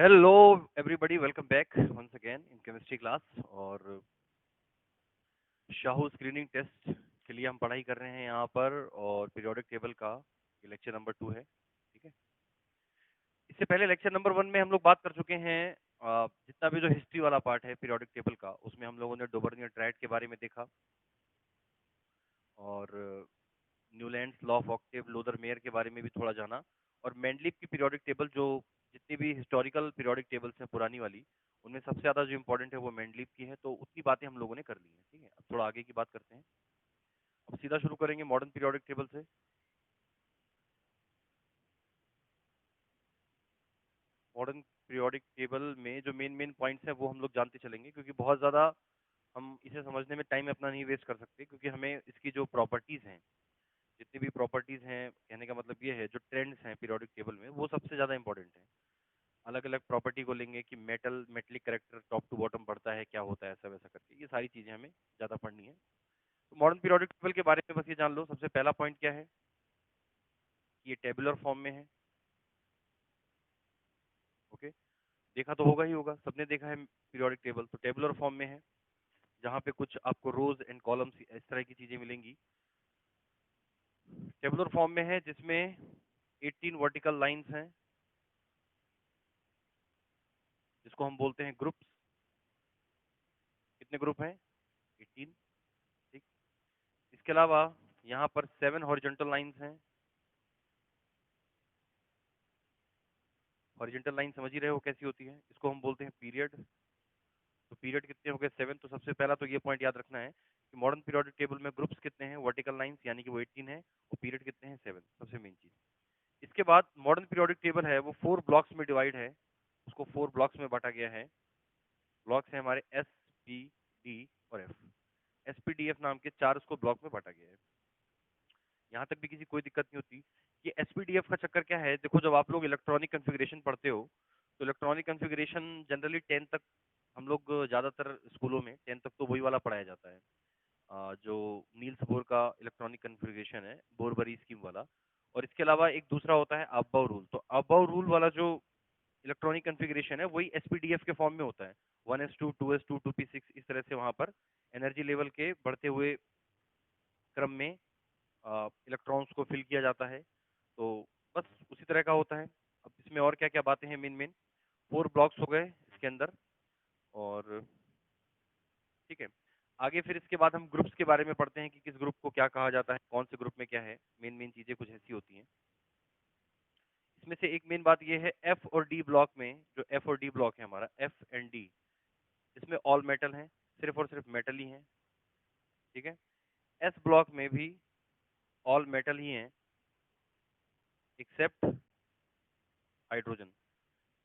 Hello everybody, welcome back once again in chemistry class. और शाहू screening test के लिए हम पढ़ाई कर रहे हैं यहाँ पर, और पीरियोडिक टेबल का ये लेक्चर नंबर 2 है। ठीक है, इससे पहले लेक्चर नंबर 1 में हम लोग बात कर चुके हैं। जितना भी जो हिस्ट्री वाला पार्ट है पीरियोडिक टेबल का, उसमें हम लोगों ने डोबर्नियर ट्रायड के बारे में देखा, और Newlands law of octave Lothar Meyer के बारे में भी थोड़ा जाना। और मेंडलीव की पीरियोडिक टेबल, जो जितनी भी हिस्टोरिकल पीरियोडिक टेबल्स हैं पुरानी वाली, उनमें सबसे ज़्यादा जो इंपॉर्टेंट है वो मेंडलीव की है। तो उतनी बातें हम लोगों ने कर ली हैं। ठीक है, अब थोड़ा आगे की बात करते हैं। अब सीधा शुरू करेंगे मॉडर्न पीरियोडिक टेबल से। मॉडर्न पीरियोडिक टेबल में जो मेन मेन पॉइंट्स हैं वो हम लोग जानते चलेंगे, क्योंकि बहुत ज़्यादा हम इसे समझने में टाइम अपना नहीं वेस्ट कर सकते, क्योंकि हमें इसकी जो प्रॉपर्टीज़ हैं, जितनी भी प्रॉपर्टीज़ हैं, कहने का मतलब ये है जो ट्रेंड्स हैं पीरियोडिक टेबल में, वो सबसे ज़्यादा इंपॉर्टेंट है। अलग अलग प्रॉपर्टी को लेंगे कि metal metallic character top to bottom बढ़ता है, क्या होता है, ऐसा वैसा करके ये सारी चीज़ें हमें ज़्यादा पढ़नी है। तो मॉडर्न पीरियोडिक टेबल के बारे में बस ये जान लो। सबसे पहला पॉइंट क्या है कि ये टेबुलर फॉर्म में है। ओके, देखा तो होगा ही होगा, सबने देखा है पीरियोडिक टेबल, तो टेबुलर फॉर्म में है, जहाँ पे कुछ आपको रोज एंड कॉलम्स इस तरह की चीज़ें मिलेंगी। टेबुलर फॉर्म में है जिसमें 18 वर्टिकल लाइंस हैं, जिसको हम बोलते हैं ग्रुप्स। कितने ग्रुप हैं? 18। ठीक, इसके अलावा यहाँ पर 7 हॉरिजॉन्टल लाइंस हैं। हॉरिजॉन्टल लाइन समझ ही रहे हो कैसी होती है, इसको हम बोलते हैं पीरियड। तो पीरियड कितने हो गए? 7। तो सबसे पहला तो ये पॉइंट याद रखना है कि मॉडर्न पीरियोडिक टेबल में ग्रुप्स कितने हैं, वर्टिकल लाइंस, यानी कि वो 18 है, और पीरियड कितने हैं? 7। सबसे मेन चीज। इसके बाद मॉडर्न पीरियोडिक टेबल है वो 4 ब्लॉक्स में डिवाइड है। उसको 4 ब्लॉक्स में बांटा गया है। ब्लॉक्स है हमारे एस, पी, डी और F. S P D F नाम के 4 उसको ब्लॉक में बांटा गया है। यहाँ तक भी किसी कोई दिक्कत नहीं होती। ये एसपीडीएफ का चक्कर क्या है, देखो जब आप लोग इलेक्ट्रॉनिक कॉन्फ़िगरेशन पढ़ते हो, तो इलेक्ट्रॉनिक कॉन्फ़िगरेशन जनरली 10 तक हम लोग ज़्यादातर स्कूलों में 10 तक तो वही वाला पढ़ाया जाता है, जो नील्स बोर का इलेक्ट्रॉनिक कॉन्फ़िगरेशन है, बोरबरी स्कीम वाला। और इसके अलावा एक दूसरा होता है अब्बाउ रूल। तो अब्बाउ रूल वाला जो इलेक्ट्रॉनिक कॉन्फ़िगरेशन है वही एसपीडीएफ के फॉर्म में होता है। 1s2, 2s2, 2p6, इस तरह से वहाँ पर एनर्जी लेवल के बढ़ते हुए क्रम में इलेक्ट्रॉन्स को फिल किया जाता है। तो बस उसी तरह का होता है। अब इसमें और क्या क्या बातें हैं, मेन मेन 4 ब्लॉक्स हो गए इसके अंदर। और ठीक है, आगे फिर इसके बाद हम ग्रुप्स के बारे में पढ़ते हैं कि किस ग्रुप को क्या कहा जाता है, कौन से ग्रुप में क्या है। मेन मेन चीज़ें कुछ ऐसी होती हैं। इसमें से एक मेन बात ये है, एफ और डी ब्लॉक में, जो एफ और डी ब्लॉक है हमारा, एफ एंड डी, इसमें ऑल मेटल हैं, सिर्फ और सिर्फ मेटल ही हैं। ठीक है, एस ब्लॉक में भी ऑल मेटल ही हैं, एक्सेप्ट हाइड्रोजन।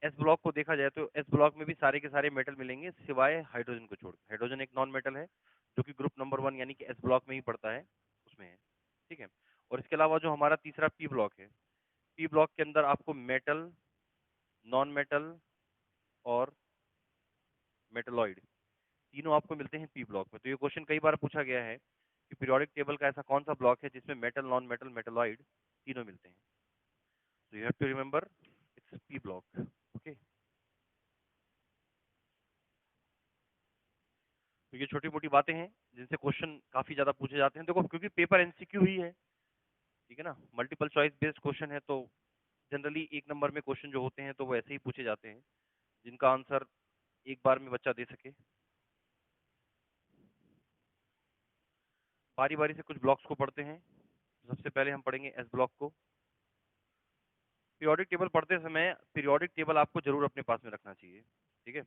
एस ब्लॉक को देखा जाए तो एस ब्लॉक में भी सारे के सारे मेटल मिलेंगे, सिवाय हाइड्रोजन को छोड़। हाइड्रोजन एक नॉन मेटल है, जो कि ग्रुप नंबर 1 यानी कि एस ब्लॉक में ही पड़ता है, उसमें है। ठीक है, और इसके अलावा जो हमारा तीसरा पी ब्लॉक है, पी ब्लॉक के अंदर आपको मेटल, नॉन मेटल और मेटलॉइड तीनों आपको मिलते हैं पी ब्लॉक में। तो ये क्वेश्चन कई बार पूछा गया है कि पीरियोडिक टेबल का ऐसा कौन सा ब्लॉक है जिसमें मेटल, नॉन मेटल, मेटलॉइड तीनों मिलते हैं। तो you have to remember it's P block. Okay, तो ये छोटी मोटी बातें हैं जिनसे क्वेश्चन काफी ज्यादा पूछे जाते हैं। देखो, क्योंकि पेपर एमसीक्यू ही है, ठीक है ना, मल्टीपल चॉइस बेस्ड क्वेश्चन है, तो जनरली एक नंबर में क्वेश्चन जो होते हैं तो वो ऐसे ही पूछे जाते हैं, जिनका आंसर एक बार में बच्चा दे सके। बारी बारी से कुछ ब्लॉक्स को पढ़ते हैं। सबसे पहले हम पढ़ेंगे एस ब्लॉक को। पीरियोडिक टेबल पढ़ते समय पीरियोडिक टेबल आपको जरूर अपने पास में रखना चाहिए। ठीक है,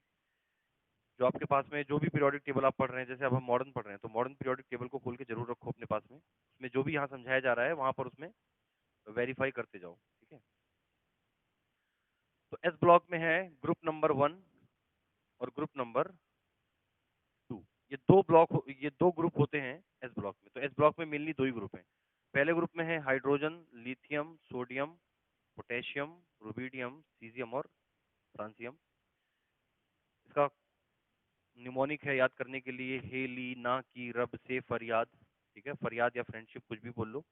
जो आपके पास में जो भी पीरियोडिक टेबल आप पढ़ रहे हैं, जैसे अब हम मॉडर्न पढ़ रहे हैं, तो मॉडर्न पीरियोडिक टेबल को खोल के जरूर रखो अपने पास में। उसमें जो भी यहाँ समझाया जा रहा है वहां पर उसमें वेरीफाई करते जाओ। ठीक है, तो एस ब्लॉक में है ग्रुप नंबर 1 और ग्रुप नंबर 2। ये दो ग्रुप होते हैं एस ब्लॉक में। तो एस ब्लॉक में मेनली दो ही ग्रुप हैं। पहले ग्रुप में है hydrogen, lithium, sodium, potassium, rubidium, caesium और फ्रांसियम। इसका निमोनिक है याद करने के लिए, हेली ना की रब से फरियाद। ठीक है, फरियाद या फ्रेंडशिप कुछ भी बोल लो।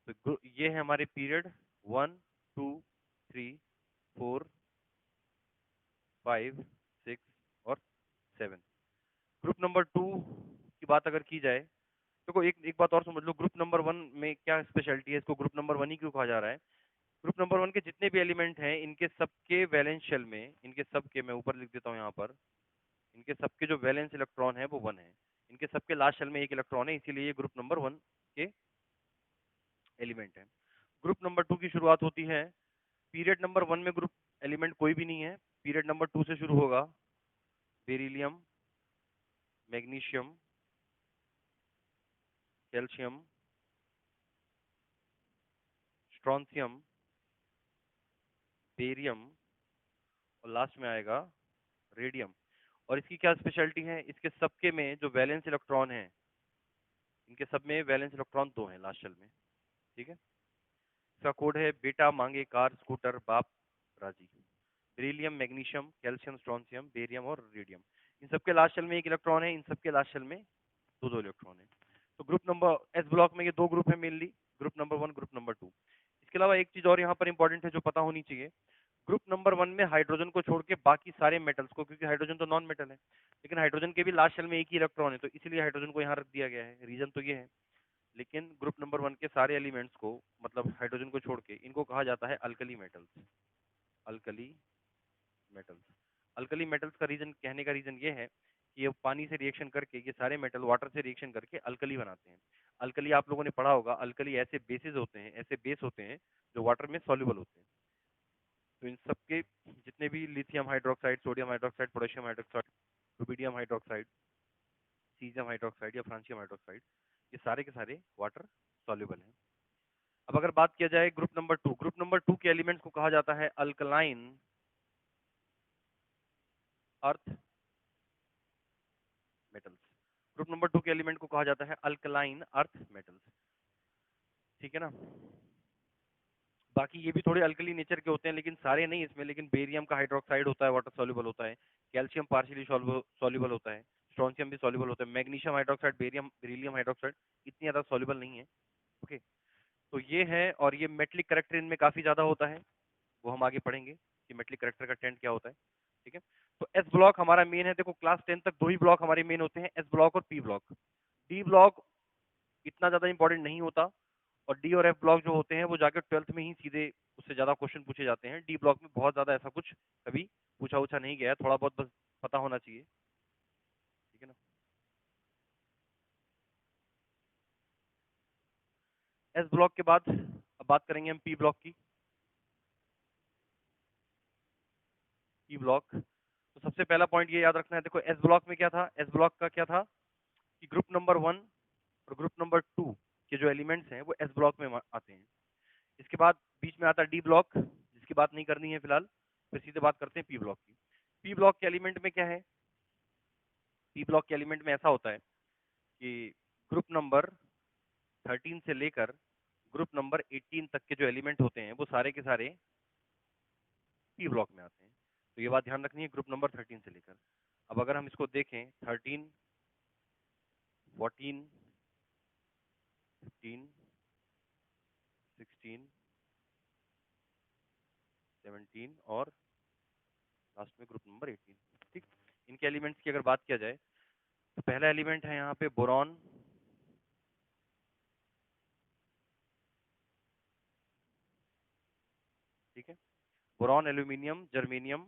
तो ये है हमारे पीरियड 1, 2, 3, 4, 5, 6 और 7। ग्रुप नंबर 2 की बात अगर की जाए, देखो एक बात और समझ लो, ग्रुप नंबर 1 में क्या स्पेशलिटी है, इसको ग्रुप नंबर 1 ही क्यों कहा जा रहा है। ग्रुप नंबर 1 के जितने भी एलिमेंट हैं, इनके सबके वैलेंस शेल में, इनके सबके, मैं ऊपर लिख देता हूँ यहाँ पर, इनके सबके जो वैलेंस इलेक्ट्रॉन है वो 1 है। इनके सबके लास्ट शेल में एक इलेक्ट्रॉन है, इसीलिए ये ग्रुप नंबर 1 के एलिमेंट है। ग्रुप नंबर 2 की शुरुआत होती है, पीरियड नंबर 1 में ग्रुप एलिमेंट कोई भी नहीं है, पीरियड नंबर 2 से शुरू होगा। Beryllium, magnesium, calcium, strontium, barium और लास्ट में आएगा रेडियम। और इसकी क्या स्पेशलिटी है, इसके सबके में जो वैलेंस इलेक्ट्रॉन है, इनके सब में वैलेंस इलेक्ट्रॉन 2 हैं लास्ट शेल में। ठीक है, इसका कोड है बेटा मांगे कार स्कूटर बाप राजी। Beryllium, magnesium, calcium, strontium, barium और रेडियम, इन सबके लास्ट शेल में एक इलेक्ट्रॉन है, इन सबके लास्ट शेल में दो दो इलेक्ट्रॉन है। तो ग्रुप नंबर एस ब्लॉक में ये दो ग्रुप है mainly, group number 1, group number 2। इसके अलावा एक चीज और यहाँ पर इंपॉर्टेंट है जो पता होनी चाहिए, ग्रुप नंबर 1 में हाइड्रोजन को छोड़ के बाकी सारे मेटल्स को, क्योंकि हाइड्रोजन तो नॉन मेटल है, लेकिन हाइड्रोजन के भी लास्ट शेल में एक ही इलेक्ट्रॉन है, तो इसलिए हाइड्रोजन को यहाँ रख दिया गया है, रीजन तो ये है। लेकिन ग्रुप नंबर 1 के सारे एलिमेंट्स को, मतलब हाइड्रोजन को छोड़ के, इनको कहा जाता है alkali metals. Alkali metals, alkali metals का रीजन, कहने का रीजन ये है कि ये पानी से रिएक्शन करके, ये सारे मेटल वाटर से रिएक्शन करके अल्कली बनाते हैं। अल्कली आप लोगों ने पढ़ा होगा, अल्कली ऐसे बेसिस होते हैं, ऐसे बेस होते हैं जो वाटर में सॉल्युबल होते हैं। तो इन सबके जितने भी lithium hydroxide, sodium hydroxide, potassium hydroxide, rubidium hydroxide, caesium hydroxide या फ्रांसियम हाइड्रोक्साइड, ये सारे के सारे वाटर सॉल्युबल हैं। अब अगर बात किया जाए ग्रुप नंबर 2, ग्रुप नंबर 2 के एलिमेंट्स को कहा जाता है alkaline earth metals. Group number 2 के एलिमेंट को कहा जाता है अल्कलाइन अर्थ मेटल्स। ठीक है ना, बाकी ये भी थोड़े अल्कली नेचर के होते हैं, लेकिन सारे नहीं इसमें, लेकिन बेरियम का हाइड्रोक्साइड होता है, वाटर सॉल्युबल होता है। कैल्शियम पार्शियली सॉल्युबल होता है, स्ट्रॉन्सियम भी सॉल्युबल होता है। Magnesium hydroxide, barium, beryllium hydroxide इतनी ज्यादा सॉल्युबल नहीं है। ओके, तो ये है, और ये मेटलिक करेक्टर इनमें काफी ज्यादा होता है, वो हम आगे पढ़ेंगे कि मेटलिक करेक्टर का ट्रेंड क्या होता है। ठीक है, तो एस ब्लॉक हमारा मेन है। देखो क्लास 10 तक दो ही ब्लॉक हमारे मेन होते हैं, एस ब्लॉक और पी ब्लॉक। डी ब्लॉक इतना ज्यादा इंपॉर्टेंट नहीं होता, और डी और एफ ब्लॉक जो होते हैं वो जाकर 12th में ही सीधे उससे ज्यादा क्वेश्चन पूछे जाते हैं। डी ब्लॉक में बहुत ज्यादा ऐसा कुछ कभी पूछा उछा नहीं गया है, थोड़ा बहुत बस पता होना चाहिए। ठीक है ना, एस ब्लॉक के बाद अब बात करेंगे हम पी ब्लॉक की। पी ब्लॉक, तो सबसे पहला पॉइंट ये याद रखना है, देखो एस ब्लॉक में क्या था, एस ब्लॉक का क्या था कि ग्रुप नंबर 1 और ग्रुप नंबर 2 के जो एलिमेंट्स हैं वो एस ब्लॉक में आते हैं। इसके बाद बीच में आता है डी ब्लॉक, जिसकी बात नहीं करनी है फिलहाल, फिर सीधे बात करते हैं पी ब्लॉक की। पी ब्लॉक के एलिमेंट में क्या है, पी ब्लॉक के एलिमेंट में ऐसा होता है कि ग्रुप नंबर 13 से लेकर ग्रुप नंबर 18 तक के जो एलिमेंट होते हैं वो सारे के सारे पी ब्लॉक में आते हैं। तो ये बात ध्यान रखनी है, ग्रुप नंबर 13 से लेकर। अब अगर हम इसको देखें, 13, 14, 15, 16, 17 और लास्ट में ग्रुप नंबर 18। ठीक, इनके एलिमेंट्स की अगर बात किया जाए, तो पहला एलिमेंट है यहाँ पे बोरॉन, ठीक है, boron, aluminium, germanium,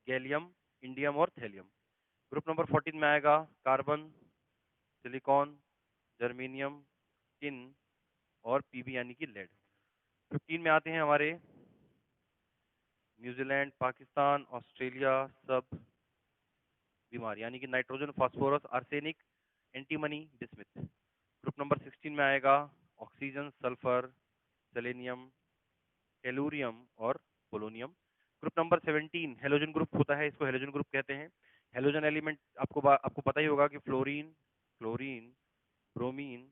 gallium, indium और थैलियम। ग्रुप नंबर 14 में आएगा कार्बन, सिलिकॉन, जर्मेनियम, टिन और पीबी यानी कि लेड। 15 में आते हैं हमारे न्यूजीलैंड, पाकिस्तान, ऑस्ट्रेलिया, सब बीमार, यानी कि nitrogen, phosphorus, arsenic, antimony, bismuth. Group number 16 में आएगा ऑक्सीजन, सल्फर, सेलेनियम, टेलुरियम और polonium. Group number 17 halogen group होता है, इसको हेलोजन ग्रुप कहते हैं। हेलोजन एलिमेंट आपको पता ही होगा कि फ्लोरीन, क्लोरीन, ब्रोमीन,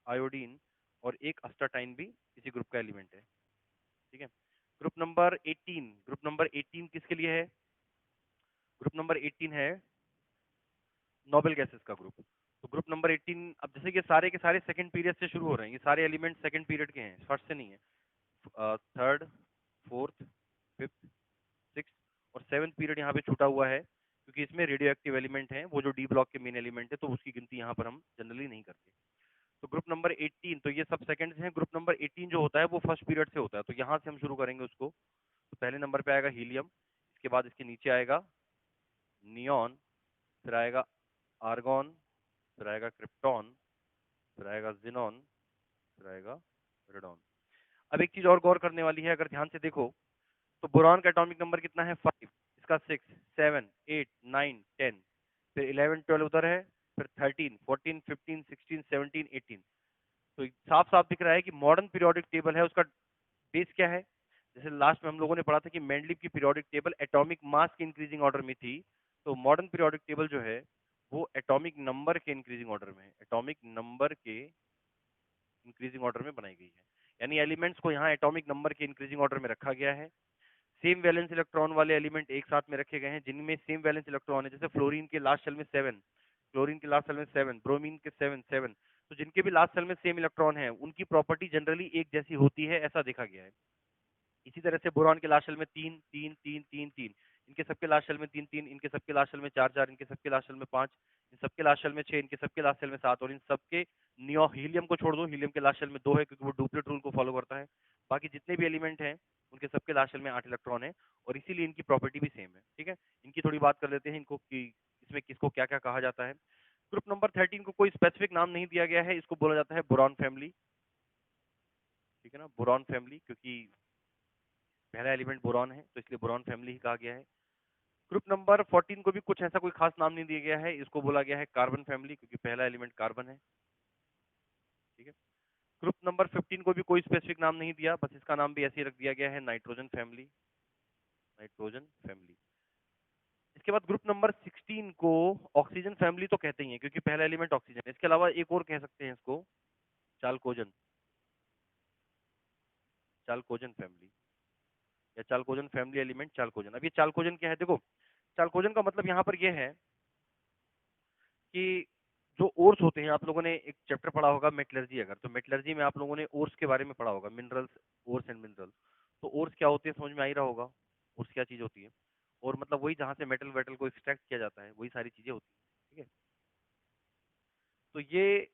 आयोडीन और एक अस्टाटाइन भी इसी ग्रुप का एलिमेंट है। ठीक है, ग्रुप नंबर 18 किसके लिए है, ग्रुप नंबर 18 है नोबेल गैसेस का ग्रुप। तो ग्रुप नंबर 18, अब जैसे कि सारे के सारे सेकंड पीरियड से शुरू हो रहे हैं, ये सारे एलिमेंट सेकंड पीरियड के हैं, फर्स्ट से नहीं है। थर्ड, फोर्थ, फिफ्थ, सिक्स और सेवन्थ पीरियड यहाँ पे छूटा हुआ है क्योंकि इसमें रेडियो एक्टिव एलिमेंट है, वो जो डी ब्लॉक के मेन एलिमेंट है, तो उसकी गिनती यहाँ पर हम जनरली नहीं करते। तो ग्रुप नंबर 18, तो ये सब सेकंड्स हैं। ग्रुप नंबर 18 जो होता है वो फर्स्ट पीरियड से होता है, तो यहाँ से हम शुरू करेंगे उसको। तो पहले नंबर पे आएगा हीलियम, इसके बाद इसके नीचे आएगा नियॉन, फिर आएगा आर्गॉन, फिर आएगा क्रिप्टॉन, फिर आएगा जिनॉन, फिर आएगा रेडॉन। अब एक चीज और गौर करने वाली है, अगर ध्यान से देखो तो बोरॉन का एटॉमिक नंबर कितना है? 5, इसका 6, 7, 8, 9, 10, फिर 11, 12 उधर है, फिर 13, 14, 15, 16, 17, 18। तो साफ साफ दिख रहा है कि मॉडर्न पीरियोडिक टेबल है, उसका बेस क्या है? जैसे लास्ट में हम लोगों ने पढ़ा था कि मेंडलीव की पीरियोडिक टेबल एटॉमिक मास के इंक्रीजिंग ऑर्डर में थी, तो मॉडर्न पीरियोडिक टेबल जो है वो एटॉमिक नंबर के इंक्रीजिंग ऑर्डर में है, एटॉमिक नंबर के इंक्रीजिंग ऑर्डर में बनाई गई है। यानी एलिमेंट्स को यहाँ एटॉमिक नंबर के इंक्रीजिंग ऑर्डर में रखा गया है। सेम वैलेंस इलेक्ट्रॉन वाले एलिमेंट एक साथ में रखे गए हैं जिनमें सेम वैलेंस इलेक्ट्रॉन है, जैसे फ्लोरीन के लास्ट शेल में 7, क्लोरीन के लास्ट शेल में 7, ब्रोमीन के 7, 7। तो जिनके भी लास्ट शेल में सेम इलेक्ट्रॉन है उनकी प्रॉपर्टी जनरली एक जैसी होती है, ऐसा देखा गया है। इसी तरह से बोरॉन के लास्ट शेल में 3, 3, 3, 3, 3, इनके सबके लास्ट शेल में 3, 3, इनके सबके लास्ट शेल में 4, 4, इनके सबके लास्ट शेल में 5, इन सबके लास्ट शेल में 6, इनके सबके लास्ट शेल में 7, और इन सबके नियो हीलियम को छोड़ दो, हीलियम के लास्ट शेल में 2 है क्योंकि वो डुप्लेट रूल को फॉलो करता है। बाकी जितने भी एलिमेंट हैं उनके सबके लास्ट शेल में 8 इलेक्ट्रॉन है और इसीलिए इनकी प्रॉपर्टी भी सेम है। ठीक है, इनकी थोड़ी बात कर लेते हैं, इनको कि इसमें किसको क्या क्या कहा जाता है। ग्रुप नंबर 13 को कोई स्पेसिफिक नाम नहीं दिया गया है, इसको बोला जाता है बोरॉन फैमिली। ठीक है ना, बोरॉन फैमिली, क्योंकि पहला एलिमेंट बोरॉन है तो इसलिए बोरॉन फैमिली ही कहा गया है। ग्रुप नंबर 14 को भी कुछ ऐसा कोई खास नाम नहीं दिया गया है, इसको बोला गया है कार्बन फैमिली क्योंकि पहला एलिमेंट कार्बन है। ठीक है, ग्रुप नंबर 15 को भी कोई स्पेसिफिक नाम नहीं दिया, बस इसका नाम भी ऐसे ही रख दिया गया है, नाइट्रोजन फैमिली, नाइट्रोजन फैमिली। इसके बाद ग्रुप नंबर 16 को ऑक्सीजन फैमिली तो कहते ही हैं क्योंकि पहला एलिमेंट ऑक्सीजन है। इसके अलावा एक और कह सकते हैं इसको चाल्कोजन, चाल्कोजन फैमिली या चाल्कोजन फैमिली एलिमेंट चाल्कोजन। अब ये चाल्कोजन क्या है? देखो, चाल्कोजन का मतलब यहाँ पर यह है कि जो ओर्स होते हैं, आप लोगों ने एक चैप्टर पढ़ा होगा मेटलर्जी, अगर तो मेटलर्जी में आप लोगों ने ओर्स के बारे में पढ़ा होगा, मिनरल्स, ओर्स एंड मिनरल्स। तो ओर्स क्या होते हैं समझ में आ ही रहा होगा, ओर्स क्या चीज होती है। और मतलब वही जहाँ से मेटल वेटल को एक्सट्रैक्ट किया जाता है, वही सारी चीजें होती हैं। ठीक है, तो ये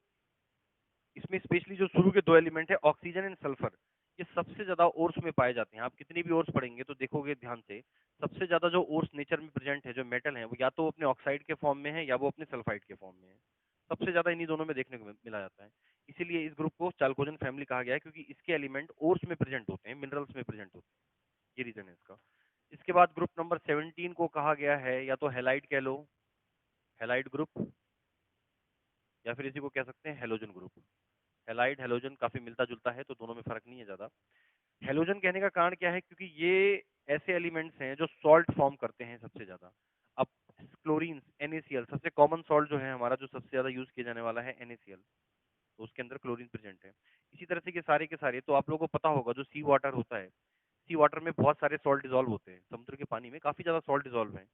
इसमें स्पेशली जो शुरू के 2 एलिमेंट है ऑक्सीजन एंड सल्फर, ये सबसे ज्यादा ओर्स में पाए जाते हैं। आप कितनी भी ओर्स पढ़ेंगे तो देखोगे ध्यान से, सबसे ज्यादा जो ओर्स नेचर में प्रेजेंट है, जो मेटल है, वो या तो अपने ऑक्साइड के फॉर्म में है या वो अपने सल्फाइड के फॉर्म में है। सबसे ज्यादा इन्हीं दोनों में देखने को मिला जाता है। इसीलिए इस ग्रुप को चाल्कोजन फैमिली कहा गया है क्योंकि इसके एलिमेंट ओर्स में प्रेजेंट होते हैं, मिनरल्स में प्रेजेंट होते हैं, ये रीजन है इसका। इसके बाद ग्रुप नंबर 17 को कहा गया है या तो हेलाइड कह लो, हेलाइड ग्रुप, या फिर इसी को कह सकते हैं हेलोजन ग्रुप। हेलाइड हेलोजन काफी मिलता जुलता है, तो दोनों में फर्क नहीं है ज्यादा। हेलोजन कहने का कारण क्या है? क्योंकि ये ऐसे एलिमेंट्स हैं जो सॉल्ट फॉर्म करते हैं सबसे ज्यादा। अब क्लोरीन, NaCl, सबसे कॉमन सॉल्ट जो है हमारा, जो सबसे ज्यादा यूज किया जाने वाला है NaCl, तो उसके अंदर क्लोरीन प्रेजेंट है। इसी तरह से के सारे, तो आप लोगों को पता होगा जो सी वाटर होता है, सी वाटर में बहुत सारे सॉल्ट डिजोल्व होते हैं, समुद्र के पानी में काफी ज्यादा सॉल्ट डिजोल्व है।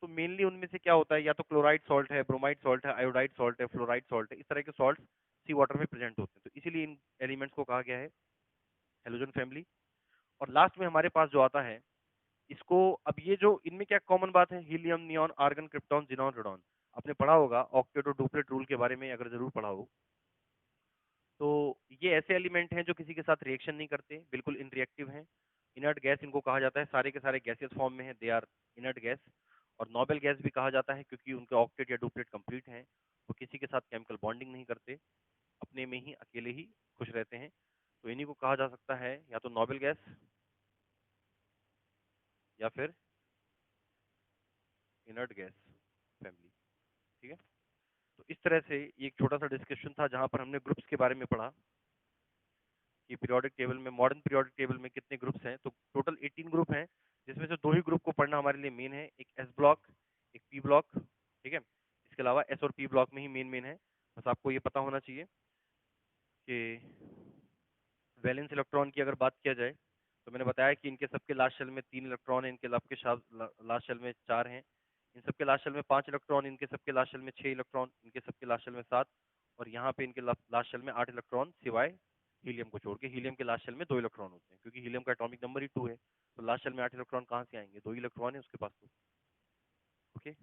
तो मेनली उनमें से क्या होता है, या तो क्लोराइड सॉल्ट है, ब्रोमाइड सॉल्ट है, आयोडाइड सॉल्ट है, फ्लोराइड सॉल्ट है, इस तरह के सॉल्ट सी वाटर में प्रेजेंट होते हैं, तो इसीलिए इन एलिमेंट्स को कहा गया है हेलोजन फैमिली। और लास्ट में हमारे पास जो आता है इसको, अब ये जो इनमें क्या कॉमन बात है, helium, neon, argon, krypton, xenon, radon. आपने पढ़ा होगा ऑक्टेट और डुप्लेट रूल के बारे में, अगर जरूर पढ़ा हो तो ये ऐसे एलिमेंट हैं जो किसी के साथ रिएक्शन नहीं करते, बिल्कुल इनरिएक्टिव हैं। इनर्ट गैस इनको कहा जाता है, सारे के सारे गैसियस फॉर्म में है, दे आर इनर्ट गैस। और नोबेल गैस भी कहा जाता है क्योंकि उनके ऑक्टेट या डुप्लेट कंप्लीट हैं, वो किसी के साथ केमिकल बॉन्डिंग नहीं करते, अपने में ही अकेले ही खुश रहते हैं। तो इन्हीं को कहा जा सकता है या तो नोबेल गैस या फिर इनर्ट गैस फैमिली। ठीक है, तो इस तरह से ये एक छोटा सा डिस्कशन था जहां पर हमने ग्रुप्स के बारे में पढ़ा कि पीरियोडिक टेबल में, मॉडर्न पीरियोडिक टेबल में कितने ग्रुप्स हैं। तो टोटल 18 ग्रुप हैं, जिसमें से 2 ही ग्रुप को पढ़ना हमारे लिए मेन है, एक एस ब्लॉक, एक पी ब्लॉक। ठीक है, इसके अलावा एस और पी ब्लॉक में ही मेन मेन है। बस आपको ये पता होना चाहिए कि वैलेंस इलेक्ट्रॉन की अगर बात किया जाए तो मैंने बताया कि इनके सबके लास्ट शेल में 3 इलेक्ट्रॉन है, इनके सबके लास्ट शेल में 4 हैं, इन सबके लास्ट शेल में 5 इलेक्ट्रॉन, इनके सबके लास्ट शेल में 6 इलेक्ट्रॉन, इनके सबके लास्ट शेल में 7, और यहाँ पे इनके लास्ट शेल में 8 इलेक्ट्रॉन सिवाय हीलियम को छोड़ के। हीलियम के लास्ट शेल में 2 इलेक्ट्रॉन होते हैं, क्योंकि हीलियम का एटॉमिक नंबर ही 2 है, तो लास्ट शेल में 8 इलेक्ट्रॉन कहाँ से आएंगे? 2 इलेक्ट्रॉन है उसके पास तो। ओके,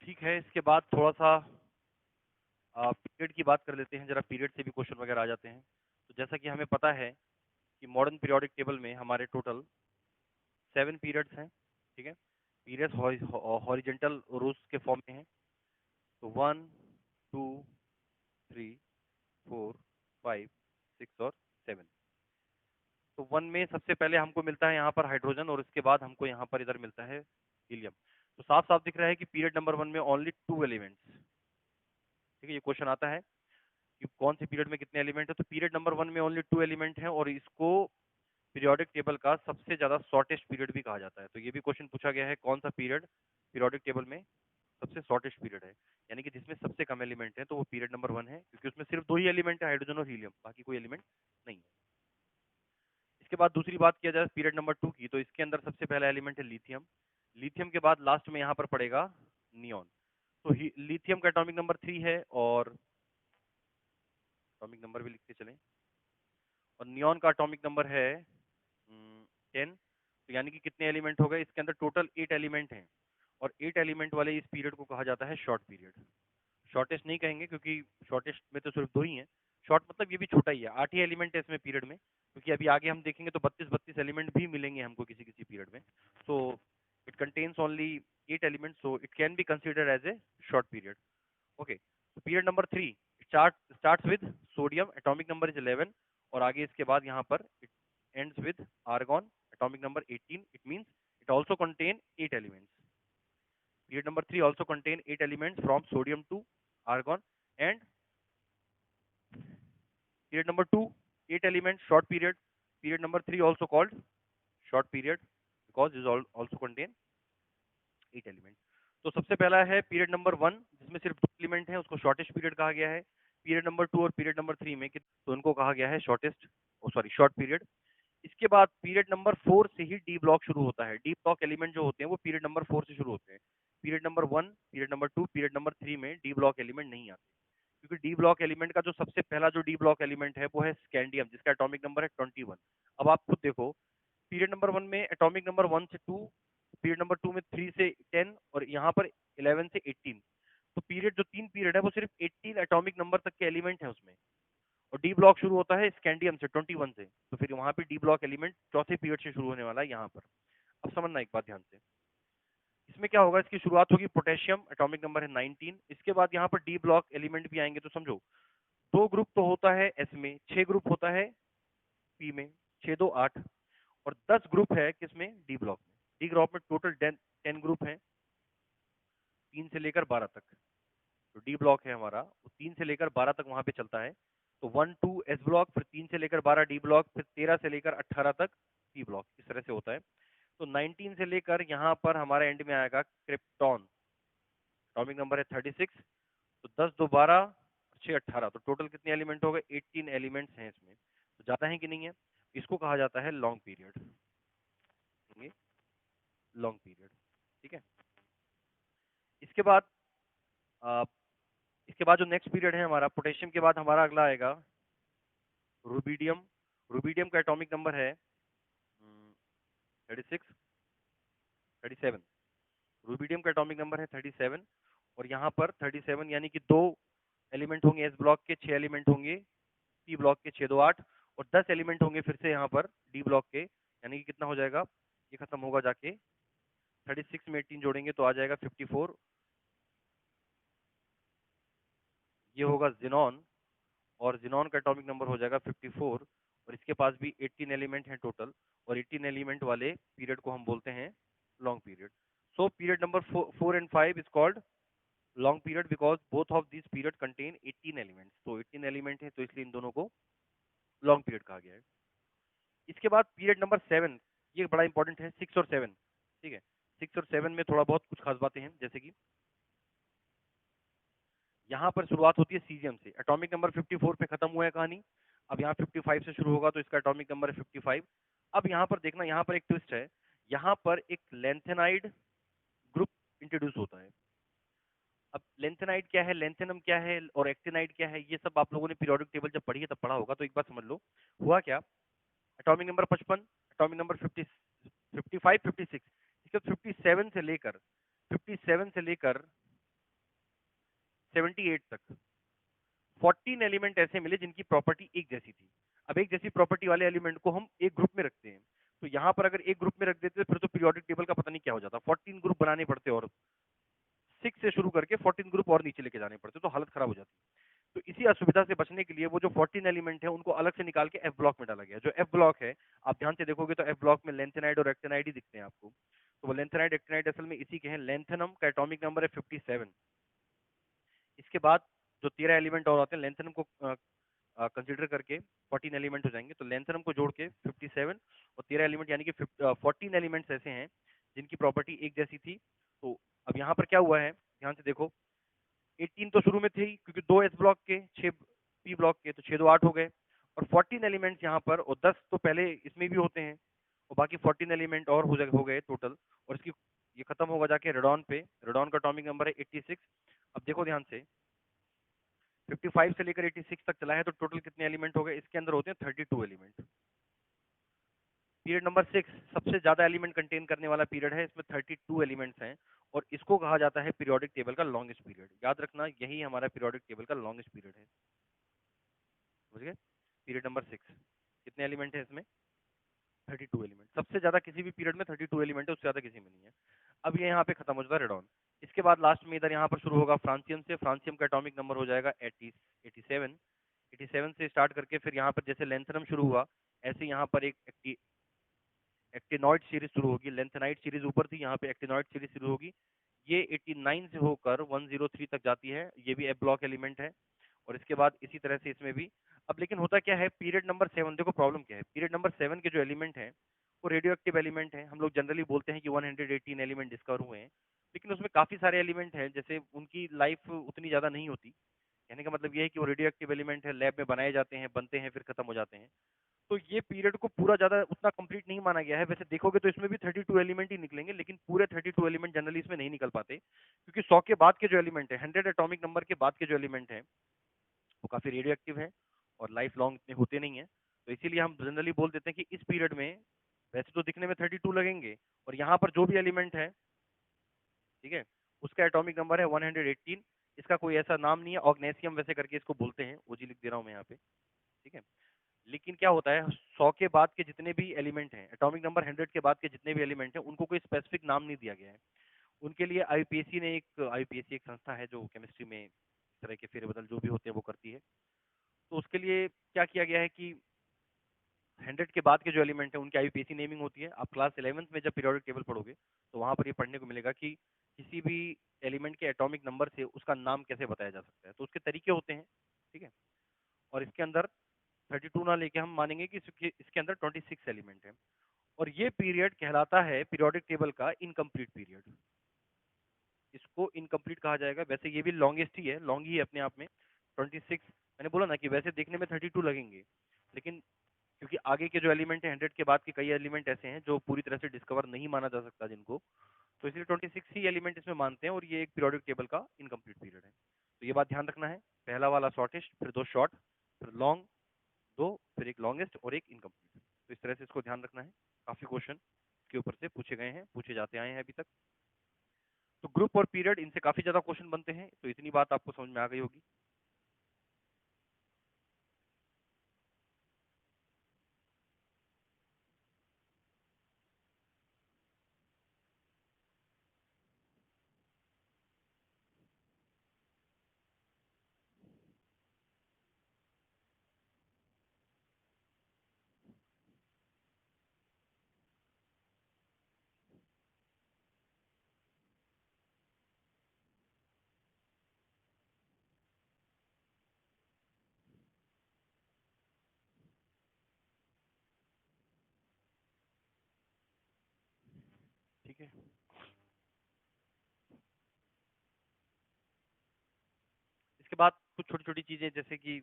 ठीक है। इसके बाद थोड़ा सा पीरियड की बात कर लेते हैं, जरा पीरियड से भी क्वेश्चन वगैरह आ जाते हैं। तो जैसा कि हमें पता है कि मॉडर्न पीरियोडिक टेबल में हमारे टोटल 7 पीरियड्स हैं। ठीक है, पीरियड्स हॉरिजेंटल रोज के फॉर्म में हैं। तो 1, 2, 3, 4, 5, 6 और 7। तो 1 में सबसे पहले हमको मिलता है यहाँ पर हाइड्रोजन, और इसके बाद हमको यहाँ पर इधर मिलता है हीलियम। तो साफ साफ दिख रहा है कि पीरियड नंबर 1 में ओनली 2 एलिमेंट्स। ठीक है, ये क्वेश्चन आता है कि कौन से पीरियड में कितने एलिमेंट है। तो पीरियड नंबर 1 में ओनली 2 एलिमेंट है, और इसको पीरियोडिक टेबल का सबसे ज्यादा शॉर्टेस्ट पीरियड भी कहा जाता है। तो ये भी क्वेश्चन पूछा गया है, कौन सा पीरियड पीरियोडिक टेबल में सबसे शॉर्टेस्ट पीरियड है, यानी कि जिसमें सबसे कम एलिमेंट है, तो वो पीरियड नंबर 1 है, क्योंकि उसमें सिर्फ 2 ही एलिमेंट है, हाइड्रोजन और हीलियम, बाकी कोई एलिमेंट नहीं है। इसके बाद दूसरी बात किया जाए पीरियड नंबर 2 की, तो इसके अंदर सबसे पहला एलिमेंट है लिथियम। लिथियम के बाद लास्ट में यहाँ पर पड़ेगा नियॉन। तो लिथियम का एटॉमिक नंबर 3 है, और एटॉमिक नंबर भी लिखते चलें, और नियॉन का एटॉमिक नंबर है 10। तो यानी कि कितने एलिमेंट हो गए इसके अंदर? टोटल 8 एलिमेंट हैं, और 8 एलिमेंट वाले इस पीरियड को कहा जाता है शॉर्ट पीरियड। शॉर्टेस्ट नहीं कहेंगे, क्योंकि शॉर्टेस्ट में तो सिर्फ 2 ही हैं। शॉर्ट मतलब ये भी छोटा ही है, 8 ही एलिमेंट है इसमें पीरियड में, क्योंकि अभी आगे हम देखेंगे तो 32 एलिमेंट भी मिलेंगे हमको किसी किसी पीरियड में। So it contains only 8 elements, so it can be considered as a short period. Okay, तो period number 3 starts with sodium, atomic number is 11, और आगे इसके बाद यहाँ पर it ends with argon, atomic number 18। It means it also contain 8 elements. Period number 3 also contain 8 elements from sodium to argon, and period number 2 8 elements short period. Period number 3 also called short period because this also contain 8 elements. तो सबसे पहला है period number 1, जिसमें सिर्फ 2 element हैं, उसको shortest period कहा गया है। पीरियड नंबर 2 और पीरियड नंबर 3 में तो उनको कहा गया है शॉर्टेस्ट, सॉरी शॉर्ट पीरियड। इसके बाद पीरियड नंबर 4 से ही डी ब्लॉक शुरू होता है। डी ब्लॉक एलिमेंट जो होते हैं वो पीरियड नंबर 4 से शुरू होते हैं। Period number 1, period number 2, period number 3 में डी ब्लॉक एलिमेंट नहीं आते, क्योंकि डी ब्लॉक एलिमेंट का जो सबसे पहला जो डी ब्लॉक एलिमेंट है वो है स्कैंडियम, जिसका एटॉमिक नंबर है 21। अब आप खुद देखो, पीरियड नंबर 1 में एटॉमिक नंबर 1 से 2, पीरियड नंबर 2 में 3 से 10, और यहाँ पर 11 से 18। तो पीरियड जो 3 पीरियड है वो सिर्फ 18 एटॉमिक नंबर तक के एलिमेंट है उसमें, और डी ब्लॉक शुरू होता है स्कैंडियम से 21 से। तो फिर वहां पे डी ब्लॉक एलिमेंट चौथे पीरियड से शुरू होने वाला है यहाँ पर। अब समझना एक बात ध्यान से, इसमें क्या होगा, इसकी शुरुआत होगी पोटेशियम, एटॉमिक नंबर है 19। इसके बाद यहाँ पर डी ब्लॉक एलिमेंट भी आएंगे। तो समझो 2 ग्रुप तो होता है एस में, 6 ग्रुप होता है पी में, 6 2 8, और 10 ग्रुप है किसमें? डी ब्लॉक में। डी ब्लॉक में टोटल 10 ग्रुप है, 3 से लेकर 12 तक। तो डी ब्लॉक है हमारा, वो 3 से लेकर 12 तक वहां पे चलता है। तो 1 2 एस ब्लॉक, फिर 3 से लेकर 12 डी ब्लॉक, फिर 13 से लेकर 18 तक पी ब्लॉक, इस तरह से होता है। तो 19 से लेकर यहाँ पर हमारा एंड में आएगा क्रिप्टॉन, एटॉमिक नंबर है 36। तो 10 2 12, 6 18, तो टोटल कितने एलिमेंट हो गए? 18 एलिमेंट्स हैं इसमें। तो जाता है कि नहीं है? इसको कहा जाता है लॉन्ग पीरियड, लॉन्ग पीरियड। ठीक है, इसके बाद अ, इसके बाद जो नेक्स्ट पीरियड है हमारा, पोटेशियम के बाद हमारा अगला आएगा रुबिडियम। रुबिडियम का एटॉमिक नंबर है 36, 37। रुबिडियम का एटॉमिक नंबर है 37 और यहाँ पर 37 यानी कि 2 एलिमेंट होंगे एस ब्लॉक के, 6 एलिमेंट होंगे पी ब्लॉक के, 6 2 8 और 10 एलिमेंट होंगे फिर से यहाँ पर डी ब्लॉक के, यानी कि कितना हो जाएगा, ये खत्म होगा जाके 36 में 18 जोड़ेंगे तो आ जाएगा 54। ये होगा जिनॉन और जिनॉन का एटॉमिक नंबर हो जाएगा 54 और इसके पास भी 18 एलिमेंट हैं टोटल और 18 एलिमेंट वाले पीरियड को हम बोलते हैं long period. So period number 4 and 5 is called long period because both of this period contain 18 elements. तो 18 एलिमेंट है तो इसलिए इन दोनों को लॉन्ग पीरियड कहा गया है। इसके बाद पीरियड नंबर 7, ये बड़ा इंपॉर्टेंट है, 6 और 7। ठीक है, 6 और 7 में थोड़ा बहुत कुछ खास बातें हैं, जैसे कि यहाँ पर शुरुआत होती है सीजियम से, एटॉमिक नंबर 54 पे खत्म हुआ है कहानी। अब यहाँ 55 से शुरू होगा तो इसका एटॉमिक नंबर है 55। अब यहाँ पर देखना, यहाँ पर एक ट्विस्ट है, यहाँ पर एक लेंथेनाइड ग्रुप इंट्रोड्यूस होता है। अब लेंथेनाइड क्या है, लेंथेनम क्या है और एक्टिनाइड क्या है, ये सब आप लोगों ने पीरियोडिक टेबल जब पढ़ी है तब पढ़ा होगा, तो एक बार समझ लो हुआ क्या। एटॉमिक नंबर 55, एटॉमिक नंबर 50, 55, 56, इसके बाद 57 से लेकर 78 तक 14 एलिमेंट ऐसे मिले जिनकी प्रॉपर्टी एक जैसी थी। अब एक जैसी प्रॉपर्टी वाले एलिमेंट को हम एक ग्रुप में रखते हैं, तो यहाँ पर अगर एक ग्रुप में रख देते फिर तो पीरियोडिक टेबल का पता नहीं क्या हो जाता, 14 ग्रुप बनाने पड़ते और 6 से शुरू करके 14 ग्रुप और नीचे लेके जाने पड़ते, तो हालत खराब हो जाती। तो इसी असुविधा से बचने के लिए वो जो 14 एलिमेंट है उनको अलग से निकाल के एफ ब्लॉक में डाला गया। जो एफ ब्लॉक है, आप ध्यान से देखोगे तो एफ ब्लॉक में लेंथेनाइड और एक्टिनाइड ही दिखते हैं आपको। तो वो लेंथेनाइड एक्टिनाइड असल में इसी के हैं। लेंथेनम का एटॉमिक नंबर है 57। इसके बाद जो 13 एलिमेंट और आते हैं लेंथेनम को कंसिडर करके 14 एलिमेंट हो जाएंगे, तो लेंथेनम को जोड़ के 57 और 13 एलिमेंट यानी कि 14 एलिमेंट्स ऐसे हैं जिनकी प्रॉपर्टी एक जैसी थी। तो अब यहाँ पर क्या हुआ है, ध्यान से देखो, 18 तो शुरू में थे ही क्योंकि 2 एस ब्लॉक के, 6 पी ब्लॉक के, तो 6 2 8 हो गए और 14 एलिमेंट्स यहाँ पर, और 10 तो पहले इसमें भी होते हैं और बाकी 14 एलिमेंट और हो गए टोटल। और इसकी ये खत्म होगा जाके रेडॉन पे, रेडॉन का एटॉमिक नंबर है 86। अब देखो ध्यान से, 55 से लेकर 86 तक चला है तो टोटल कितने एलिमेंट हो गए, इसके अंदर होते हैं 32 एलिमेंट। पीरियड नंबर 6 सबसे ज्यादा एलिमेंट कंटेन करने वाला पीरियड है, इसमें 32 एलिमेंट्स हैं और इसको कहा जाता है पीरियोडिक टेबल का लॉन्गेस्ट पीरियड। याद रखना यही हमारा पीरियोडिक टेबल का लॉन्गेस्ट पीरियड है, समझ गए। पीरियड नंबर 6 कितने एलिमेंट है इसमें, 32 एलिमेंट। सबसे ज्यादा किसी भी पीरियड में 32 एलिमेंट है, उससे ज्यादा किसी में नहीं है। अब ये यहाँ पे खत्म हो जाता है रेडॉन। इसके बाद लास्ट में इधर यहाँ पर शुरू होगा फ्रांसियम से। फ्रांसियम का एटॉमिक नंबर हो जाएगा 87। 87 से स्टार्ट करके फिर यहाँ पर जैसे लेंथनम शुरू हुआ, ऐसे यहाँ पर एक एक्टिनॉइड सीरीज शुरू होगी। लेंथेनाइड सीरीज ऊपर थी, यहाँ पे एक्टिनॉइड सीरीज शुरू होगी। ये 89 से होकर 103 तक जाती है, ये भी एफ ब्लॉक एलिमेंट है। और इसके बाद इसी तरह से इसमें भी। अब लेकिन होता क्या है, पीरियड नंबर 7, देखो प्रॉब्लम क्या है, पीरियड नंबर 7 के जो एलिमेंट हैं वो रेडियो एक्टिव एलिमेंट है। हम लोग जनरली बोलते हैं कि 118 एलिमेंट डिस्कवर हुए हैं, लेकिन उसमें काफी सारे एलिमेंट हैं, जैसे उनकी लाइफ उतनी ज्यादा नहीं होती। कहने का मतलब ये है कि वो रेडियो एक्टिव एलिमेंट है, लैब में बनाए जाते हैं, बनते हैं, फिर खत्म हो जाते हैं। तो ये पीरियड को पूरा ज्यादा उतना कंप्लीट नहीं माना गया है। वैसे देखोगे तो इसमें भी 32 एलिमेंट ही निकलेंगे, लेकिन पूरे 32 एलिमेंट जनरली इसमें नहीं निकल पाते, क्योंकि 100 के बाद के जो एलिमेंट है, 100 एटॉमिक नंबर के बाद के जो एलिमेंट है वो काफी रेडियो एक्टिव है और लाइफ लॉन्ग इतने होते नहीं है। तो इसीलिए हम जनरली बोल देते हैं कि इस पीरियड में वैसे तो दिखने में 32 लगेंगे और यहाँ पर जो भी एलिमेंट है, ठीक है, उसका एटॉमिक नंबर है 118। इसका कोई ऐसा नाम नहीं है, ऑग्नेसियम वैसे करके इसको बोलते हैं, ओजी लिख दे रहा हूँ मैं यहाँ पे, ठीक है। लेकिन क्या होता है, 100 के बाद के जितने भी एलिमेंट हैं, एटॉमिक नंबर 100 के बाद के जितने भी एलिमेंट हैं, उनको कोई स्पेसिफिक नाम नहीं दिया गया है। उनके लिए आईयूपीएसी ने एक, आईयूपीएसी एक संस्था है जो केमिस्ट्री में इस तरह के फेरबदल जो भी होते हैं वो करती है। तो उसके लिए क्या किया गया है कि 100 के बाद के जो एलिमेंट है उनकी आईयूपीएसी नेमिंग होती है। आप क्लास 11th में जब पीरियोडिक टेबल पढ़ोगे तो वहां पर ये पढ़ने को मिलेगा कि किसी भी एलिमेंट के एटॉमिक नंबर से उसका नाम कैसे बताया जा सकता है, तो उसके तरीके होते हैं, ठीक है। और इसके अंदर 32 ना लेके हम मानेंगे कि इसके अंदर 26 एलिमेंट है और ये पीरियड कहलाता है पीरियोडिक टेबल का इनकम्प्लीट पीरियड। इसको इनकम्प्लीट कहा जाएगा। वैसे ये भी लॉन्गेस्ट ही है, लॉन्ग ही है अपने आप में 26। मैंने बोला ना कि वैसे देखने में 32 लगेंगे, लेकिन क्योंकि आगे के जो एलिमेंट है, 100 के बाद के कई एलिमेंट ऐसे हैं जो पूरी तरह से डिस्कवर नहीं माना जा सकता जिनको, तो इसलिए 26 ही एलिमेंट इसमें मानते हैं और ये एक पीरियोडिक टेबल का इनकम्प्लीट पीरियड है। तो ये बात ध्यान रखना है, पहला वाला शॉर्टेस्ट, फिर 2 शॉर्ट, फिर लॉन्ग 2, फिर एक लॉन्गेस्ट और एक इनकम्प्लीट। तो इस तरह से इसको ध्यान रखना है। काफी क्वेश्चन के ऊपर से पूछे गए हैं, पूछे जाते आए हैं अभी तक। तो ग्रुप और पीरियड इनसे काफी ज्यादा क्वेश्चन बनते हैं, तो इतनी बात आपको समझ में आ गई होगी। ठीक है, इसके बाद कुछ छोटी छोटी चीजें जैसे कि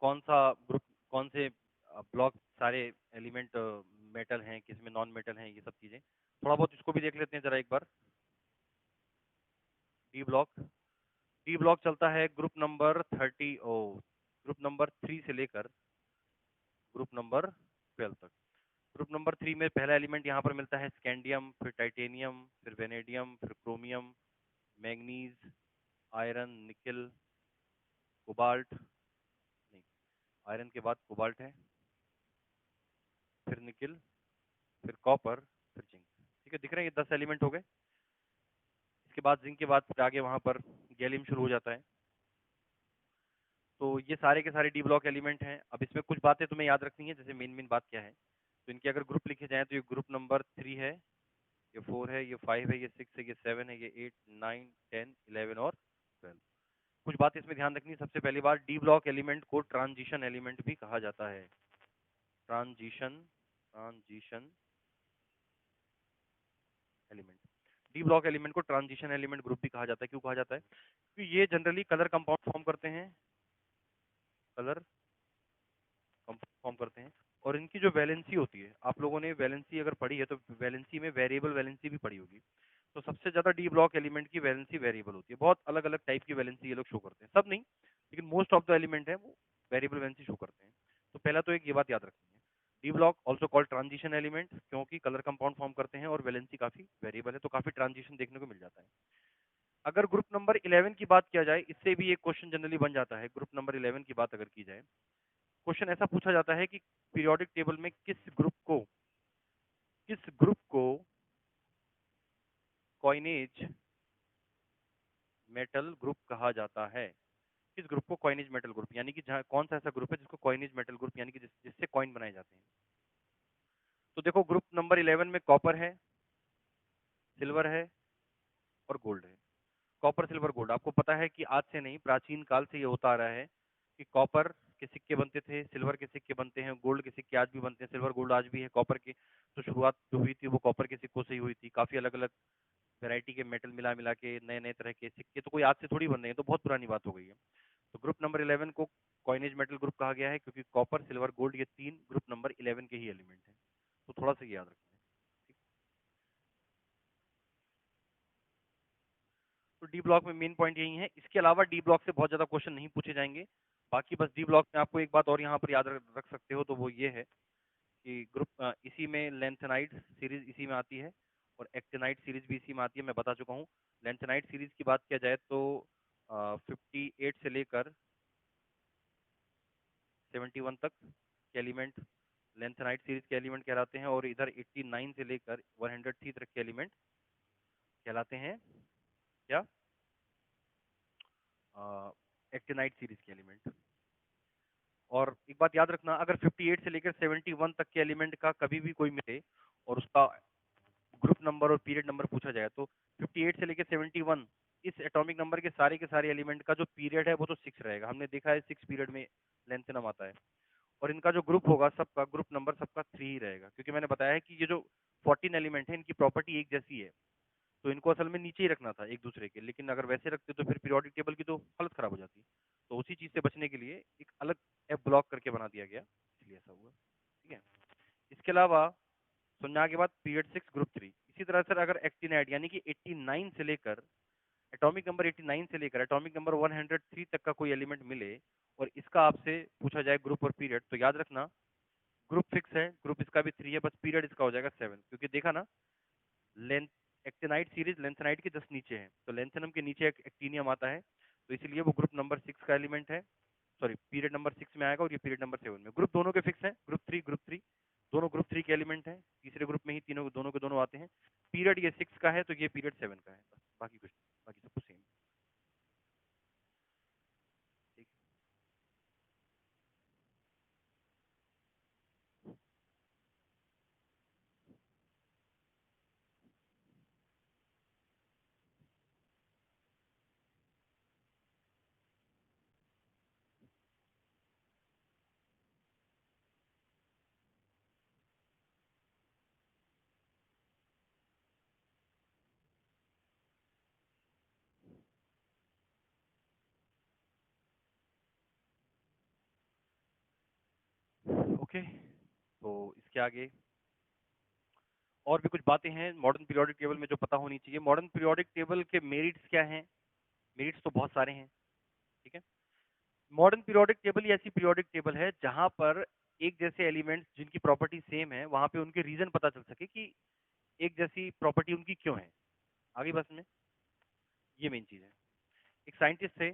कौन सा ग्रुप, कौन से ब्लॉक सारे एलिमेंट मेटल हैं, किसमें नॉन मेटल हैं, ये सब चीजें थोड़ा बहुत इसको भी देख लेते हैं जरा एक बार। डी ब्लॉक, डी ब्लॉक चलता है ग्रुप नंबर 3 से लेकर ग्रुप नंबर 12 तक। ग्रुप नंबर 3 में पहला एलिमेंट यहाँ पर मिलता है स्कैंडियम, फिर टाइटेनियम, फिर वेनेडियम, फिर क्रोमियम, मैग्नीज, आयरन, निकल, कोबाल्ट, नहीं, आयरन के बाद कोबाल्ट है, फिर निकल, फिर कॉपर, फिर जिंक। ठीक है, दिख रहे हैं ये 10 एलिमेंट हो गए। इसके बाद जिंक के बाद फिर आगे वहां पर गैलियम शुरू हो जाता है। तो ये सारे के सारे डी ब्लॉक एलिमेंट हैं। अब इसमें कुछ बातें तुम्हें याद रखनी है, जैसे मेन मेन बात क्या है। तो इनके अगर ग्रुप लिखे जाएं तो ये ग्रुप नंबर 3 है, ये 4 है, ये 5 है, ये 6 है, ये 7 है, ये 8, 9, 10, 11 और 12। कुछ बात इसमें ध्यान रखनी है। सबसे पहली बात, डी ब्लॉक एलिमेंट को ट्रांजिशन एलिमेंट भी कहा जाता है। Transition, transition element, D block element को ट्रांजिशन एलिमेंट ग्रुप भी कहा जाता है। क्यों कहा जाता है? क्योंकि ये जनरली कलर कंपाउंड फॉर्म करते हैं, कलर कंपाउंड फॉर्म करते हैं। और इनकी जो वैलेंसी होती है, आप लोगों ने वैलेंसी अगर पढ़ी है तो वैलेंसी में वेरिएबल वैलेंसी भी पढ़ी होगी। तो सबसे ज्यादा डी ब्लॉक एलिमेंट की वैलेंसी वेरिएबल होती है। बहुत अलग अलग टाइप की वैलेंसी ये लोग शो करते हैं, सब नहीं, लेकिन मोस्ट ऑफ द एलिमेंट है वो वेरिएबल वैलेंसी शो करते हैं। तो पहला तो एक ये बात याद रखनी है, D block also called transition element, क्योंकि कलर कंपाउंड फॉर्म करते हैं और वैलेंसी काफी वेरिएबल है, तो काफी ट्रांजिशन देखने को मिल जाता है। अगर ग्रुप नंबर 11 की बात किया जाए, इससे भी एक क्वेश्चन जनरली बन जाता है। ग्रुप नंबर 11 की बात अगर की जाए, क्वेश्चन ऐसा पूछा जाता है कि पीरियोडिक टेबल में किस ग्रुप को कॉइनेज मेटल ग्रुप कहा जाता है। किस ग्रुप को कॉइनेज मेटल ग्रुप, यानी कि जहां कौन सा ऐसा ग्रुप है जिसको कॉइनेज मेटल ग्रुप, यानी कि जिससे कॉइन बनाए जाते हैं। तो देखो, ग्रुप नंबर 11 में कॉपर है, सिल्वर है और गोल्ड है। कॉपर, सिल्वर, गोल्ड, आपको पता है कि आज से नहीं, प्राचीन काल से ये होता आ रहा है कि कॉपर के सिक्के बनते थे, सिल्वर के सिक्के बनते हैं, गोल्ड के सिक्के आज भी बनते हैं। सिल्वर गोल्ड आज भी है। कॉपर की तो शुरुआत जो हुई थी वो कॉपर के सिक्कों से ही हुई थी। काफी अलग अलग वैरायटी के मेटल मिला मिला के नए नए तरह के सिक्के तो कोई आज से थोड़ी बन रहे हैं, तो बहुत पुरानी बात हो गई है। तो ग्रुप नंबर 11 को कॉइनेज मेटल ग्रुप कहा गया है, क्योंकि कॉपर, सिल्वर, गोल्ड ये तीन ग्रुप नंबर 11 के ही एलिमेंट हैं। तो थोड़ा सा ये याद रखना है। तो डी ब्लॉक में मेन पॉइंट यही है। इसके अलावा डी ब्लॉक से बहुत ज्यादा क्वेश्चन नहीं पूछे जाएंगे। बाकी बस डी ब्लॉक में आपको एक बात और यहाँ पर याद रख सकते हो, तो वो ये है कि ग्रुप इसी में लेंथेनाइड सीरीज इसी में आती है, और एक्टिनाइड सीरीज भी इसी में आती है। मैं बता चुका हूँ। लेंथेनाइड सीरीज की बात किया जाए तो 58 से लेकर 71 तक के एलिमेंट लेंथेनाइड सीरीज के एलिमेंट कहलाते हैं, और इधर 89 से लेकर 103 तक के एलिमेंट कहलाते हैं क्या, एक्टिनाइड सीरीज के एलिमेंट। और एक बात याद रखना, अगर 58 से लेकर 71 तक के एलिमेंट का कभी भी कोई मिले और उसका ग्रुप नंबर और पीरियड नंबर पूछा जाए, तो 58 से लेकर 71 इस एटॉमिक नंबर के सारे एलिमेंट का जो पीरियड है वो तो 6 रहेगा। हमने देखा है 6 पीरियड में लेंथेनम आता है। और इनका जो ग्रुप होगा, सबका ग्रुप नंबर सबका 3 ही रहेगा, क्योंकि मैंने बताया है कि ये जो 14 एलिमेंट है इनकी प्रॉपर्टी एक जैसी है। तो इनको असल में नीचे ही रखना था एक दूसरे के, लेकिन अगर वैसे रखते तो फिर पीरियोडिक टेबल की तो हालत खराब हो जाती। तो उसी चीज से बचने के लिए एक अलग एफ ब्लॉक करके बना दिया गया, इसलिए ऐसा हुआ। ठीक है, इसके अलावा सुनने के बाद पीरियड 6 ग्रुप 3। इसी तरह से अगर एक्टिनाइड यानी कि 89 से लेकर एटॉमिक नंबर 89 से लेकर एटॉमिक नंबर 103 तक का कोई एलिमेंट मिले और इसका आपसे पूछा जाए ग्रुप और पीरियड, तो याद रखना ग्रुप फिक्स है, ग्रुप इसका भी 3 है, बस पीरियड इसका हो जाएगा 7, क्योंकि देखा ना, लेंथ एक्टिनाइड सीरीज लेंथेनाइड के जस्ट नीचे है, तो लेंथेनम के नीचे एक एक्टिनियम आता है, तो इसीलिए वो ग्रुप नंबर 6 का एलिमेंट है, सॉरी पीरियड नंबर 6 में आएगा, और ये पीरियड नंबर 7 में। ग्रुप दोनों के फिक्स हैं, ग्रुप 3 दोनों ग्रुप 3 के एलिमेंट हैं, तीसरे ग्रुप में ही तीनों दोनों के दोनों आते हैं। पीरियड ये 6 का है तो ये पीरियड 7 का है, बस बाकी कुछ नहीं, बाकी सब कुछ सेम। ठीक ओके, तो इसके आगे और भी कुछ बातें हैं मॉडर्न पीरियोडिक टेबल में जो पता होनी चाहिए। मॉडर्न पीरियोडिक टेबल के मेरिट्स क्या हैं? मेरिट्स तो बहुत सारे हैं, ठीक है। मॉडर्न पीरियोडिक टेबल ही ऐसी पीरियोडिक टेबल है जहां पर एक जैसे एलिमेंट्स जिनकी प्रॉपर्टी सेम है, वहां पे उनके रीजन पता चल सके कि एक जैसी प्रॉपर्टी उनकी क्यों है। आगे बस में ये मेन चीज है। एक साइंटिस्ट थे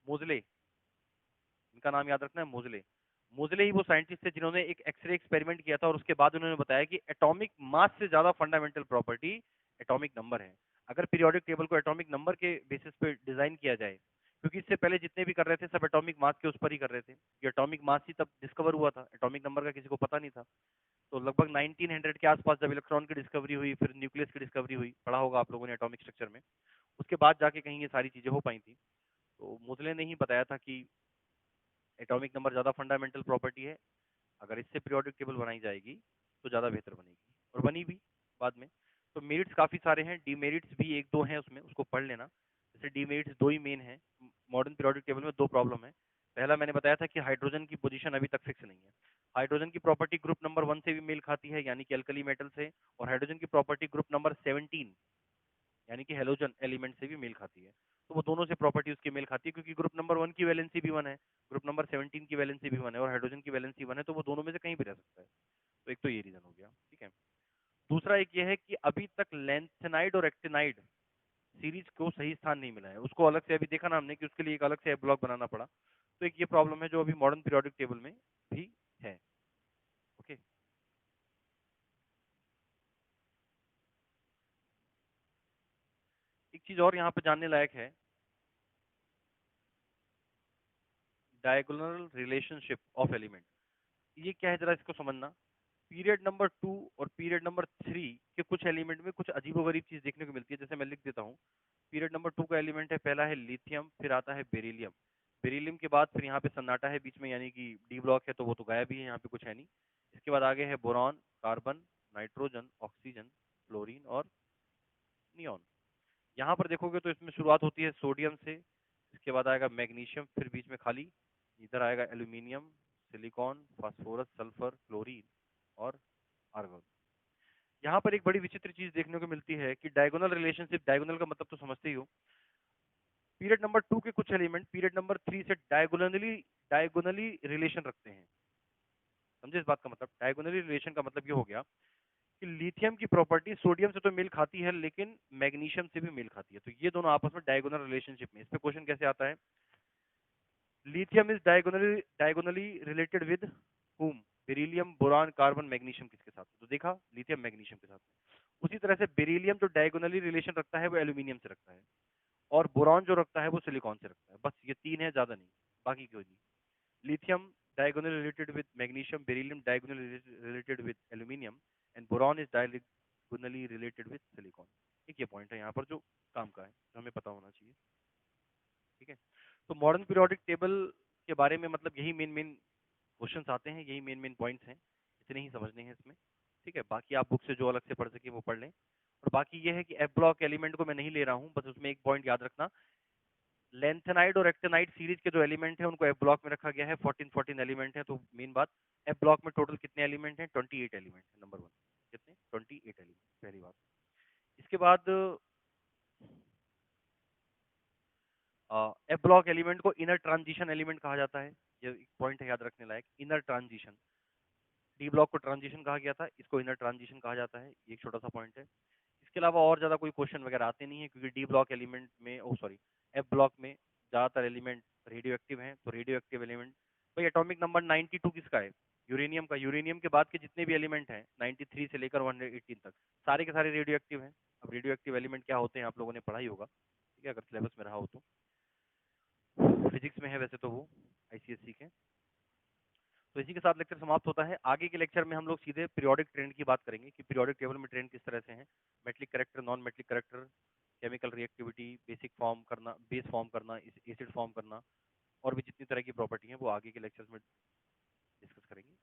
मोजले, इनका नाम याद रखना है, मोजले। मोजले ही वो साइंटिस्ट थे जिन्होंने एक एक्सरे एक्सपेरिमेंट किया था, और उसके बाद उन्होंने बताया कि एटॉमिक मास से ज्यादा फंडामेंटल प्रॉपर्टी एटॉमिक नंबर है। अगर पीरियोडिक टेबल को एटॉमिक नंबर के बेसिस पे डिजाइन किया जाए, क्योंकि इससे पहले जितने भी कर रहे थे सब एटॉमिक मास के उस पर ही कर रहे थे, ये एटॉमिक मास ही तब डिस्कवर हुआ था, एटॉमिक नंबर का किसी को पता नहीं था। तो लगभग 1900 के आसपास जब इलेक्ट्रॉन की डिस्कवरी हुई, फिर न्यूक्लियस की डिस्कवरी हुई, पढ़ा होगा आप लोगों ने एटॉमिक स्ट्रक्चर में, उसके बाद जाके कहीं ये सारी चीजें हो पाई थी। तो मोजले ने ही बताया था कि एटॉमिक नंबर ज्यादा फंडामेंटल प्रॉपर्टी है, अगर इससे पीरियोडिक टेबल बनाई जाएगी तो ज़्यादा बेहतर बनेगी, और बनी भी बाद में। तो मेरिट्स काफ़ी सारे हैं, डीमेरिट्स भी एक दो हैं उसमें, उसको पढ़ लेना। जैसे डीमेरिट्स दो ही मेन हैं। मॉडर्न पीरियोडिक टेबल में दो प्रॉब्लम है। पहला मैंने बताया था कि हाइड्रोजन की पोजीशन अभी तक फिक्स नहीं है। हाइड्रोजन की प्रॉपर्टी ग्रुप नंबर 1 से भी मेल खाती है, यानी कि अल्कली मेटल से, और हाइड्रोजन की प्रॉपर्टी ग्रुप नंबर 17 यानी कि हेलोजन एलिमेंट से भी मेल खाती है। तो वो दोनों से प्रॉपर्टी उसकी मेल खाती है, क्योंकि ग्रुप नंबर 1 की वैलेंसी भी 1 है, ग्रुप नंबर 17 की वैलेंसी भी 1 है, और हाइड्रोजन की वैलेंसी 1 है, तो वो दोनों में से कहीं भी रह सकता है। तो एक तो ये रीजन हो गया, ठीक है। दूसरा एक ये है कि अभी तक लेंथेनाइड और एक्टिनाइड सीरीज को सही स्थान नहीं मिला है, उसको अलग से अभी देखा ना हमने कि उसके लिए एक अलग से ब्लॉक बनाना पड़ा। तो एक ये प्रॉब्लम है जो अभी मॉडर्न पीरियोडिक टेबल में भी है। ओके, एक चीज और यहाँ पे जानने लायक है, डायगोनल रिलेशनशिप ऑफ एलिमेंट। ये क्या है जरा इसको समझना। पीरियड नंबर 2 और पीरियड नंबर 3 के कुछ एलिमेंट में कुछ अजीबोगरीब चीज देखने को मिलती है, जैसे मैं लिख देता हूँ। पीरियड नंबर 2 का एलिमेंट है, पहला है लिथियम, फिर आता है बेरिलियम। बेरिलियम के बाद फिर यहाँ पे सन्नाटा है बीच में, यानी कि डी ब्लॉक है, तो वो तो गायब ही है, यहाँ पे कुछ है नहीं। इसके बाद आगे है boron, carbon, nitrogen, oxygen, chlorine और नियॉन। यहाँ पर देखोगे तो इसमें शुरुआत होती है सोडियम से, इसके बाद आएगा मैग्नीशियम, फिर बीच में खाली, इधर आएगा aluminium, silicon, phosphorus, sulphur, chlorine और आर्गन। यहाँ पर एक बड़ी विचित्र चीज देखने को मिलती है कि डायगोनल रिलेशनशिप, डायगोनल का मतलब तो समझते ही हो। पीरियड नंबर 2 के कुछ एलिमेंट पीरियड नंबर 3 से डायगोनली डायगोनली रिलेशन रखते हैं। समझे इस बात का मतलब? डायगोनली रिलेशन का मतलब ये हो गया कि लिथियम की प्रॉपर्टी सोडियम से तो मेल खाती है, लेकिन मैग्नीशियम से भी मेल खाती है, तो ये दोनों आपस में डायगोनल रिलेशनशिप में। इस पे क्वेश्चन कैसे आता है? Lithium is diagonally related with whom? Beryllium, boron, carbon, magnesium किसके साथ? तो देखा, लिथियम मैग्नीशियम के साथ। उसी तरह से बेरिलियम जो डायगोनली रिलेशन रखता है वो एल्यूमिनियम से रखता है, और बोरॉन जो रखता है वो सिलिकॉन से रखता है। बस ये तीन है, ज्यादा नहीं, बाकी कोई नहीं। Lithium diagonally related with magnesium, beryllium diagonally related with aluminium, and boron is diagonally related with silicon। एक ये पॉइंट है यहाँ पर जो काम का है, जो हमें पता होना चाहिए, ठीक है। तो मॉडर्न पीरियोडिक टेबल के बारे में मतलब यही मेन मेन क्वेश्चंस आते हैं, यही मेन मेन पॉइंट्स हैं, इतने ही समझने हैं इसमें, ठीक है। बाकी आप बुक से जो अलग से पढ़ सके वो पढ़ लें। और बाकी ये है कि एफ ब्लॉक एलिमेंट को मैं नहीं ले रहा हूँ, बस उसमें एक पॉइंट याद रखना, लेंथेनाइड और एक्टिनाइड सीरीज के जो एलिमेंट है उनको एफ ब्लॉक में रखा गया है, 14 एलिमेंट है। तो मेन बात, एफ ब्लॉक में टोटल कितने एलिमेंट हैं? 28 एलिमेंट है, नंबर 1। कितने? 28 एलिमेंट, पहली बात। इसके बाद एफ ब्लॉक एलिमेंट को इनर ट्रांजिशन एलिमेंट कहा जाता है, ये एक पॉइंट है याद रखने लायक, इनर ट्रांजिशन। डी ब्लॉक को ट्रांजिशन कहा गया था, इसको इनर ट्रांजिशन कहा जाता है, ये एक छोटा सा पॉइंट है। इसके अलावा और ज़्यादा कोई क्वेश्चन वगैरह आते नहीं है, क्योंकि डी ब्लॉक एलिमेंट में, ओ सॉरी, एफ ब्लॉक में ज़्यादातर एलिमेंट रेडियो एक्टिव हैं। तो रेडियो एक्टिव एलिमेंट, भाई एटॉमिक नंबर 92 किसका है? यूरेनियम का। यूरेनियम के बाद के जितने भी एलिमेंट हैं 93 से लेकर 118 तक, सारे के सारे रेडियो एक्टिव हैं। अब रेडियो एक्टिव एलिमेंट क्या होते हैं आप लोगों ने पढ़ा ही होगा, ठीक है, अगर सिलेबस में रहा हो तो। फिजिक्स में है वैसे तो वो, आईसीएससी के। तो इसी के साथ लेक्चर समाप्त होता है। आगे के लेक्चर में हम लोग सीधे पीरियोडिक ट्रेंड की बात करेंगे कि पीरियोडिक टेबल में ट्रेंड किस तरह से हैं, metallic character, non metallic character, chemical reactivity, basic form करना, बेस फॉर्म करना, एसिड फॉर्म करना, और भी जितनी तरह की प्रॉपर्टी हैं वो आगे के लेक्चर्स में डिस्कस करेंगे।